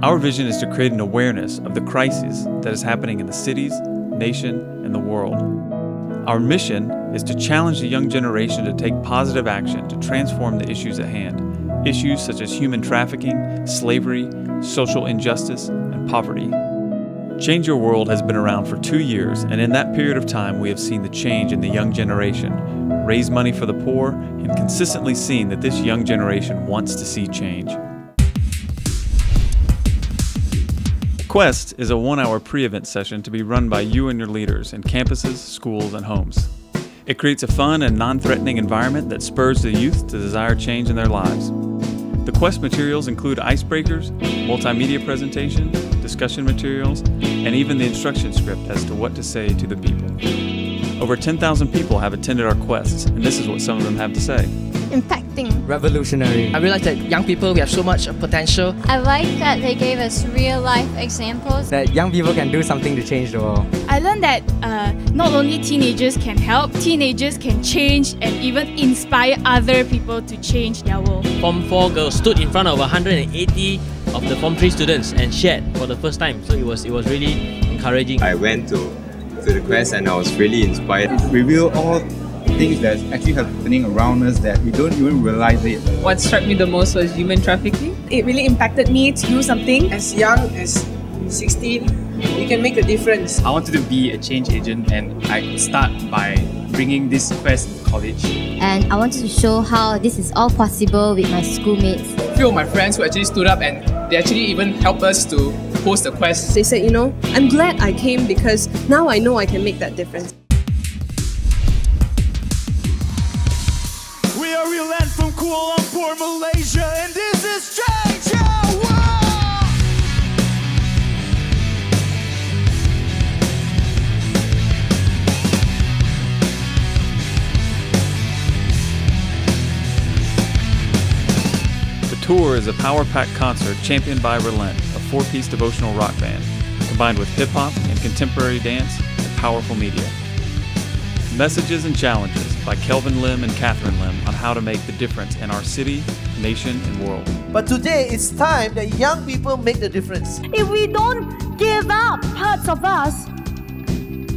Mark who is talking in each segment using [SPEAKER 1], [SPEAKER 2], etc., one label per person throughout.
[SPEAKER 1] Our vision is to create an awareness of the crisis that is happening in the cities, nation, and the world. Our mission is to challenge the young generation to take positive action to transform the issues at hand. Issues such as human trafficking, slavery, social injustice, and poverty. Change Your World has been around for 2 years, and in that period of time we have seen the change in the young generation, raise money for the poor, and consistently seen that this young generation wants to see change. Quest is a 1-hour pre-event session to be run by you and your leaders in campuses, schools, and homes. It creates a fun and non-threatening environment that spurs the youth to desire change in their lives. The Quest materials include icebreakers, multimedia presentation, discussion materials, and even the instruction script as to what to say to the people. Over 10,000 people have attended our quests, and this is what some of them have to say.
[SPEAKER 2] Impacting.
[SPEAKER 3] Revolutionary.
[SPEAKER 4] I realized that young people, we have so much potential.
[SPEAKER 2] I like that they gave us real-life examples.
[SPEAKER 3] That young people can do something to change the world.
[SPEAKER 5] I learned that not only teenagers can help, teenagers can change and even inspire other people to change their world.
[SPEAKER 6] Form 4 girls stood in front of 180 of the Form 3 students and shared for the first time. So it was really encouraging.
[SPEAKER 7] I went to the quest and I was really inspired.
[SPEAKER 8] It revealed all things that's actually happening around us that we don't even realize it.
[SPEAKER 9] What struck me the most was human trafficking. It really impacted me to do something.
[SPEAKER 10] As young as 16, you can make a difference.
[SPEAKER 11] I wanted to be a change agent, and I start by bringing this quest to college.
[SPEAKER 12] And I wanted to show how this is all possible with my schoolmates.
[SPEAKER 9] A few of my friends who actually stood up and they actually even helped us to host the quest.
[SPEAKER 13] They said, I'm glad I came because now I know I can make that difference.
[SPEAKER 14] We are real and from Kuala Lumpur, Malaysia, and this is Change Your World!
[SPEAKER 1] The tour is a power-packed concert championed by Relent, a 4-piece devotional rock band, combined with hip-hop and contemporary dance and powerful media. Messages and challenges by Kelvin Lim and Catherine Lim on how to make the difference in our city, nation, and world.
[SPEAKER 15] But today it's time that young people make the difference.
[SPEAKER 16] If we don't give up parts of us,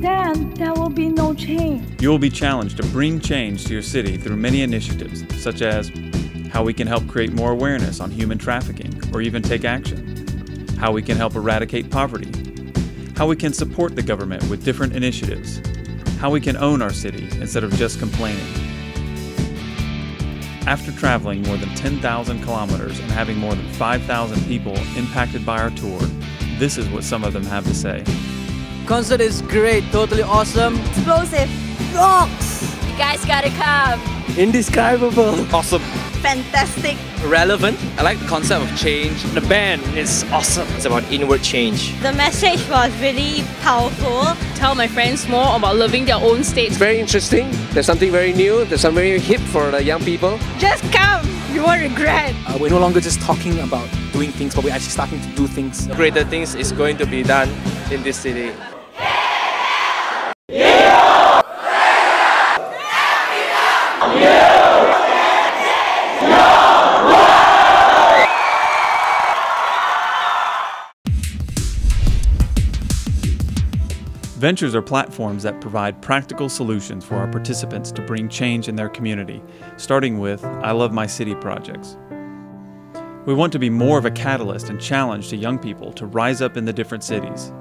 [SPEAKER 16] then there will be no change.
[SPEAKER 1] You will be challenged to bring change to your city through many initiatives, such as how we can help create more awareness on human trafficking or even take action, how we can help eradicate poverty, how we can support the government with different initiatives, how we can own our city instead of just complaining. After traveling more than 10,000 kilometers and having more than 5,000 people impacted by our tour, this is what some of them have to say.
[SPEAKER 4] Concert is great, totally awesome.
[SPEAKER 16] Explosive, rocks.
[SPEAKER 2] You guys gotta come.
[SPEAKER 4] Indescribable.
[SPEAKER 11] Awesome.
[SPEAKER 16] Fantastic.
[SPEAKER 4] Relevant. I like the concept of change.
[SPEAKER 11] The band is awesome.
[SPEAKER 4] It's about inward change.
[SPEAKER 16] The message was really powerful.
[SPEAKER 5] Tell my friends more about loving their own state.
[SPEAKER 17] It's very interesting. There's something very new. There's something very hip for the young people.
[SPEAKER 16] Just come. You won't regret.
[SPEAKER 3] We're no longer just talking about doing things, but we're actually starting to do things.
[SPEAKER 17] Greater things is going to be done in this city.
[SPEAKER 1] Ventures are platforms that provide practical solutions for our participants to bring change in their community, starting with I Love My City projects. We want to be more of a catalyst and challenge to young people to rise up in the different cities.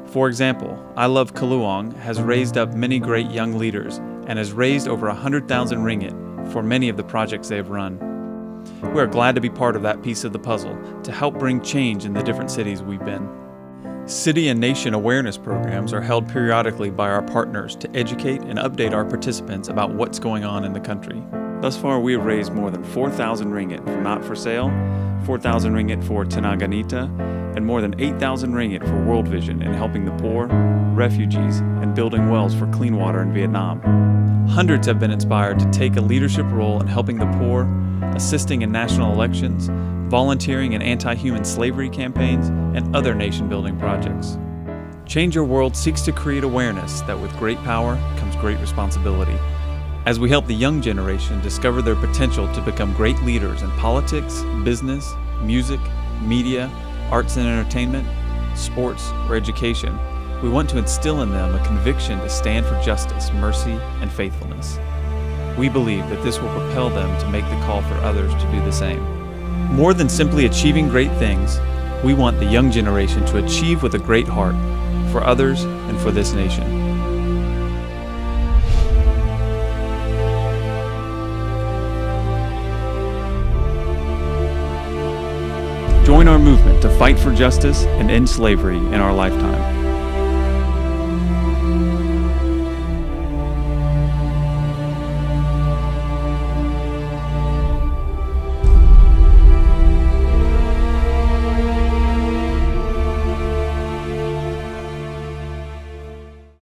[SPEAKER 1] For example, I Love Kaluang has raised up many great young leaders and has raised over 100,000 ringgit for many of the projects they have run. We are glad to be part of that piece of the puzzle to help bring change in the different cities we've been. City and nation awareness programs are held periodically by our partners to educate and update our participants about what's going on in the country. Thus far, we have raised more than 4,000 ringgit for Not For Sale, 4,000 ringgit for Tenaganita, and more than 8,000 ringgit for World Vision in helping the poor, refugees, and building wells for clean water in Vietnam. Hundreds have been inspired to take a leadership role in helping the poor, assisting in national elections, volunteering in anti-human slavery campaigns, and other nation-building projects. Change Your World seeks to create awareness that with great power comes great responsibility. As we help the young generation discover their potential to become great leaders in politics, business, music, media, arts and entertainment, sports, or education, we want to instill in them a conviction to stand for justice, mercy, and faithfulness. We believe that this will propel them to make the call for others to do the same. More than simply achieving great things, we want the young generation to achieve with a great heart for others and for this nation. Join our movement to fight for justice and end slavery in our lifetime.